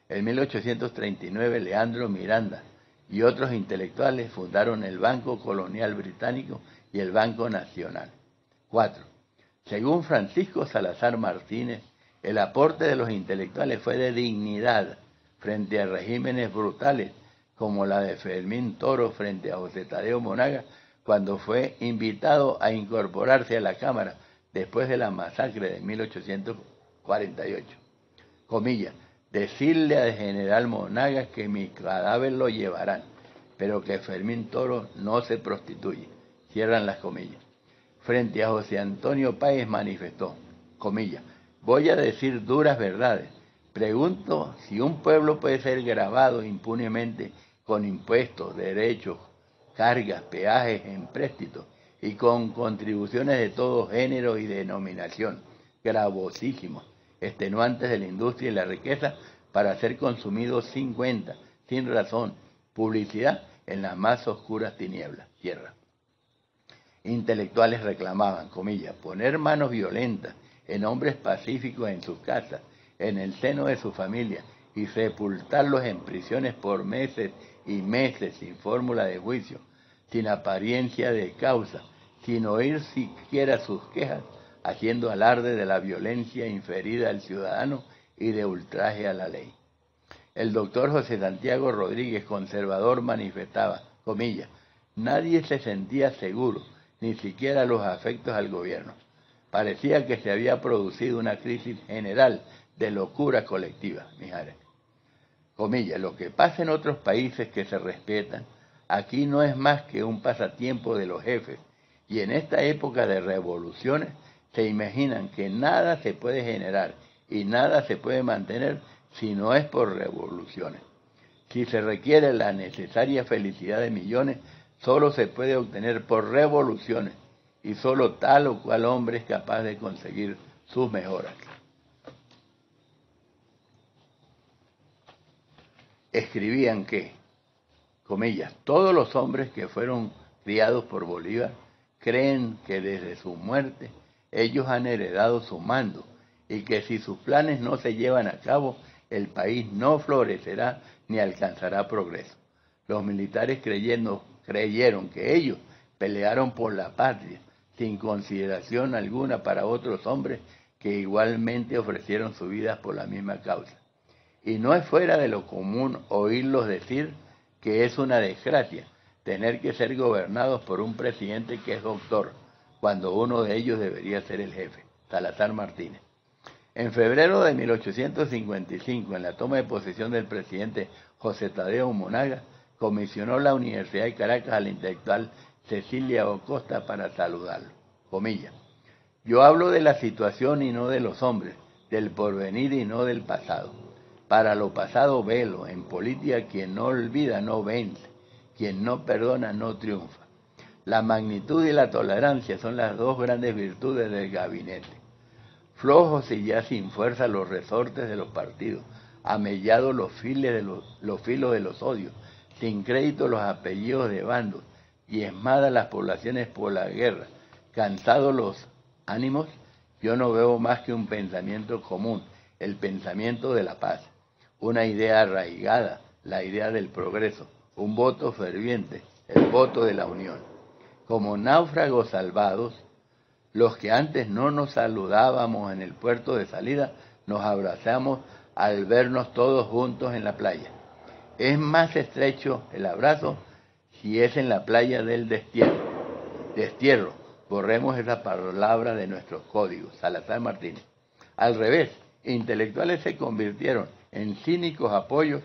En 1839, Leandro Miranda y otros intelectuales fundaron el Banco Colonial Británico y el Banco Nacional. 4. Según Francisco Salazar Martínez, el aporte de los intelectuales fue de dignidad frente a regímenes brutales como la de Fermín Toro frente a José Tadeo Monagas, cuando fue invitado a incorporarse a la Cámara después de la masacre de 1848. Comillas, decirle al general Monagas que mi cadáver lo llevarán, pero que Fermín Toro no se prostituye. Cierran las comillas. Frente a José Antonio Páez manifestó, comillas, voy a decir duras verdades. Pregunto si un pueblo puede ser grabado impunemente con impuestos, derechos, cargas, peajes, empréstitos y con contribuciones de todo género y denominación, gravosísimos, extenuantes de la industria y la riqueza para ser consumidos sin cuenta, sin razón, publicidad en las más oscuras tinieblas. Cierra. Intelectuales reclamaban, comillas, poner manos violentas en hombres pacíficos en sus casas, en el seno de su familia, y sepultarlos en prisiones por meses y meses sin fórmula de juicio, sin apariencia de causa, sin oír siquiera sus quejas, haciendo alarde de la violencia inferida al ciudadano y de ultraje a la ley. El doctor José Santiago Rodríguez, conservador, manifestaba, comillas, nadie se sentía seguro, ni siquiera los afectos al gobierno. Parecía que se había producido una crisis general de locura colectiva, Mijares. Comillas, lo que pasa en otros países que se respetan, aquí no es más que un pasatiempo de los jefes, y en esta época de revoluciones se imaginan que nada se puede generar y nada se puede mantener si no es por revoluciones. Si se requiere la necesaria felicidad de millones, solo se puede obtener por revoluciones, y solo tal o cual hombre es capaz de conseguir sus mejoras. Escribían que, comillas, todos los hombres que fueron criados por Bolívar creen que desde su muerte ellos han heredado su mando y que si sus planes no se llevan a cabo, el país no florecerá ni alcanzará progreso. Los militares creyeron que ellos pelearon por la patria, sin consideración alguna para otros hombres que igualmente ofrecieron sus vidas por la misma causa. Y no es fuera de lo común oírlos decir que es una desgracia tener que ser gobernados por un presidente que es doctor, cuando uno de ellos debería ser el jefe. Salazar Martínez. En febrero de 1855, en la toma de posesión del presidente José Tadeo Monaga, comisionó la Universidad de Caracas a la intelectual Cecilia Acosta para saludarlo. Comillas. Yo hablo de la situación y no de los hombres, del porvenir y no del pasado. Para lo pasado velo, en política quien no olvida no vence, quien no perdona no triunfa. La magnitud y la tolerancia son las dos grandes virtudes del gabinete. Flojos y ya sin fuerza los resortes de los partidos, amellados los filos de los odios, sin crédito los apellidos de bandos, diezmadas las poblaciones por la guerra, cansados los ánimos, yo no veo más que un pensamiento común, el pensamiento de la paz, una idea arraigada, la idea del progreso, un voto ferviente, el voto de la unión. Como náufragos salvados, los que antes no nos saludábamos en el puerto de salida, nos abrazamos al vernos todos juntos en la playa. Es más estrecho el abrazo si es en la playa del destierro. Borremos esa palabra de nuestros códigos. Salazar Martínez. Al revés, intelectuales se convirtieron en cínicos apoyos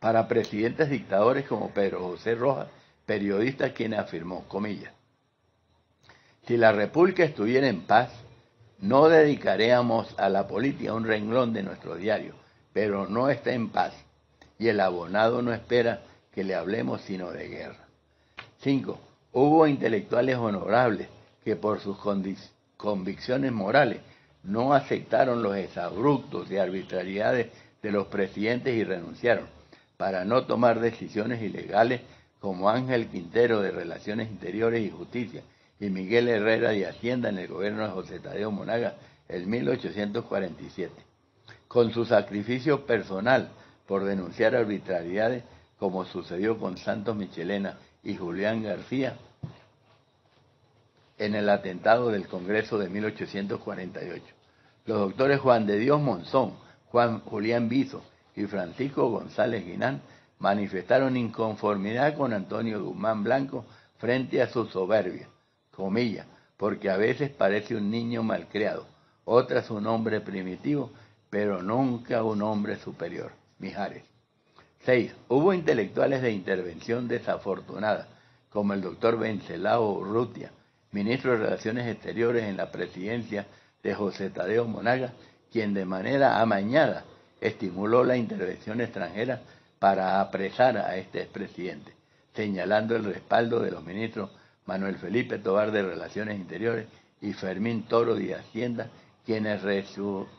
para presidentes dictadores como Pedro José Rojas, periodista quien afirmó, comillas, si la República estuviera en paz, no dedicaríamos a la política un renglón de nuestro diario, pero no está en paz, y el abonado no espera que le hablemos sino de guerra. 5. Hubo intelectuales honorables que por sus convicciones morales no aceptaron los exabruptos y arbitrariedades de los presidentes y renunciaron, para no tomar decisiones ilegales como Ángel Quintero de Relaciones Interiores y Justicia, y Miguel Herrera de Hacienda en el gobierno de José Tadeo Monaga en 1847. Con su sacrificio personal por denunciar arbitrariedades, como sucedió con Santos Michelena y Julián García en el atentado del Congreso de 1848. Los doctores Juan de Dios Monzón, Julián Bizo y Francisco González Guinán manifestaron inconformidad con Antonio Guzmán Blanco frente a su soberbia, comillas, porque a veces parece un niño malcriado, otras un hombre primitivo, pero nunca un hombre superior. Mijares. 6. Hubo intelectuales de intervención desafortunada, como el doctor Vencelao Urrutia, ministro de Relaciones Exteriores en la presidencia de José Tadeo Monaga, quien de manera amañada estimuló la intervención extranjera para apresar a este expresidente, señalando el respaldo de los ministros Manuel Felipe Tovar de Relaciones Interiores y Fermín Toro de Hacienda, quienes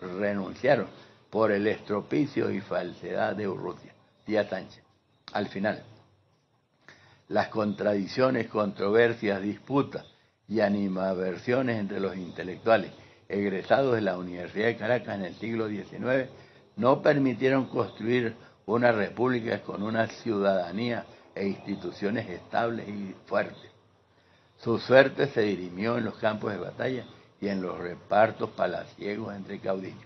renunciaron por el estropicio y falsedad de Urrutia. Díaz Sánchez. Al final, las contradicciones, controversias, disputas y animadversiones entre los intelectuales egresados de la Universidad de Caracas en el siglo XIX no permitieron construir una república con una ciudadanía e instituciones estables y fuertes. Su suerte se dirimió en los campos de batalla y en los repartos palaciegos entre caudillos.